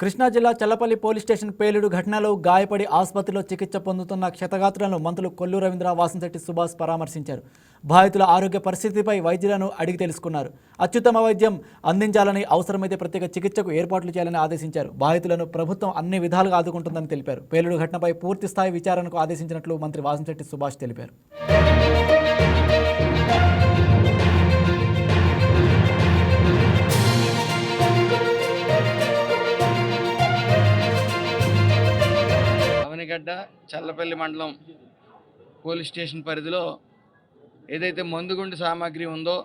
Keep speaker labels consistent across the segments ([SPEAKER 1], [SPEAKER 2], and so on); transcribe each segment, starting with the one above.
[SPEAKER 1] కృష్ణా జిల్లా Challapalli police station పేలుడు ఘటనలో గాయపడి ఆసుపత్రిలో చికిత్స పొందుతున్న క్షతగాత్రులను మంత్రులు కొల్లు రవీంద్ర, వాసంశెట్టి సుభాష్ పరామర్శించారు. బాధితుల ఆరోగ్య పరిస్థితిపై వైద్యులను అడిగి తెలుసుకున్నారు. అత్యుత్తమ వైద్యం అందించాలని, అవసరమైతే ప్రత్యేక చికిత్సకు ఏర్పాట్లు చేయాలని ఆదేశించారు. బాధితులను ప్రభుత్వం అన్ని విధాలుగా ఆదుకుంటుందని తెలిపారు. పేలుడు ఘటనపై పూర్తి స్థాయి విచారణకు ఆదేశించినట్లు మంత్రి వాసంశెట్టి సుభాష్ తెలిపారు.
[SPEAKER 2] గడ్డ చల్లపల్లి మండలం పోలీస్ స్టేషన్ పరిధిలో ఏదైతే మందుగుండు సామాగ్రి ఉందో,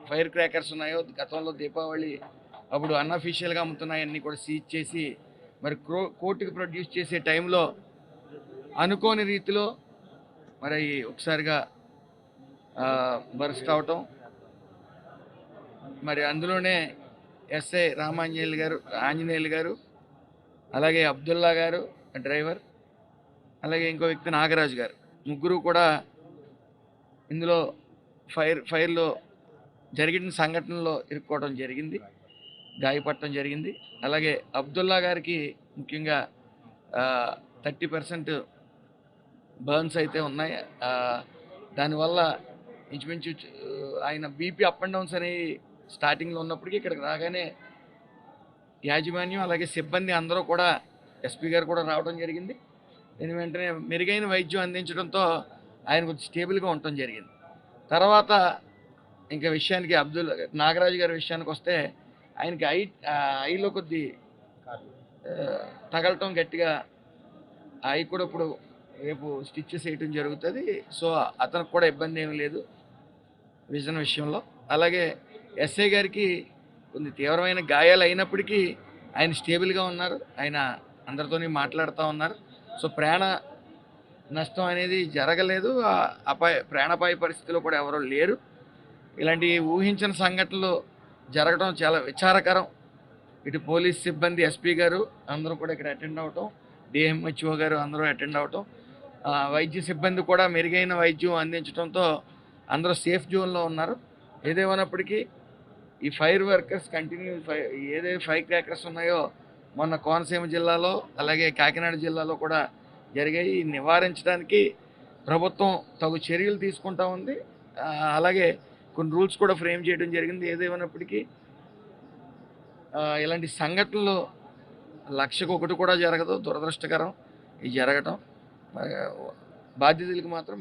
[SPEAKER 2] ఫైర్ క్రాకర్స్ ఉన్నాయో, గతంలో దీపావళి అప్పుడు అన్అఫీషియల్గా అమ్ముతున్నాయన్నీ కూడా సీజ్ చేసి మరి కోర్టుకు ప్రొడ్యూస్ చేసే టైంలో అనుకోని రీతిలో మరి ఒకసారిగా బర్స్ట్ అవటం, మరి అందులోనే ఎస్ఐ ఆంజనేయులు గారు అలాగే అబ్దుల్లా గారు డ్రైవర్, అలాగే ఇంకో వ్యక్తి నాగరాజు గారు, ముగ్గురు కూడా ఇందులో ఫైర్లో జరిగిన సంఘటనలో ఇరుక్కోవడం జరిగింది, గాయపడటం జరిగింది. అలాగే అబ్దుల్లా గారికి ముఖ్యంగా 30% బర్న్స్ అయితే ఉన్నాయి. దానివల్ల ఇంచుమించు ఆయన బీపీ అప్ అండ్ డౌన్స్ అనేవి స్టార్టింగ్లో ఉన్నప్పటికీ ఇక్కడికి రాగానే యాజమాన్యం అలాగే సిబ్బంది అందరూ కూడా, ఎస్పీ గారు కూడా రావడం జరిగింది. దీని వెంటనే మెరుగైన వైద్యం అందించడంతో ఆయన కొంచెం స్టేబుల్గా ఉండటం జరిగింది. తర్వాత ఇంకా విషయానికి నాగరాజు గారి విషయానికి వస్తే, ఆయనకి ఐలో కొద్ది తగలటం గట్టిగా, ఐ కూడా ఇప్పుడు రేపు స్టిచ్చెస్ వేయటం జరుగుతుంది. సో అతనికి కూడా ఇబ్బంది ఏమీ లేదు విజన్ విషయంలో. అలాగే ఎస్ఐ గారికి కొన్ని తీవ్రమైన గాయాలు అయినప్పటికీ ఆయన స్టేబుల్గా ఉన్నారు, ఆయన అందరితోని మాట్లాడుతూ ఉన్నారు. సో ప్రాణ నష్టం అనేది జరగలేదు, ప్రాణాపాయ పరిస్థితిలో కూడా ఎవరూ లేరు. ఇలాంటి ఊహించిన సంఘటనలు జరగడం చాలా విచారకరం. ఇటు పోలీస్ సిబ్బంది, ఎస్పీ గారు అందరూ కూడా ఇక్కడ అటెండ్ అవటం, డిఎంహెచ్ఓ గారు అందరూ అటెండ్ అవటం, వైద్య సిబ్బంది కూడా మెరుగైన వైద్యం అందించడంతో అందరూ సేఫ్ జోన్లో ఉన్నారు. ఏదేమైనప్పటికీ ఈ ఫైర్ వర్కర్స్ ఏదైతే ఫైర్ క్రాకర్స్ ఉన్నాయో మొన్న కోనసీమ జిల్లాలో అలాగే కాకినాడ జిల్లాలో కూడా జరిగాయి. నివారించడానికి ప్రభుత్వం తగు చర్యలు తీసుకుంటా ఉంది. అలాగే కొన్ని రూల్స్ కూడా ఫ్రేమ్ చేయడం జరిగింది. ఏదేమైనప్పటికీ ఇలాంటి సంఘటనలు 1,00,000 కూడా జరగదు, దురదృష్టకరం ఇది జరగటం. బాధ్యతలకు మాత్రం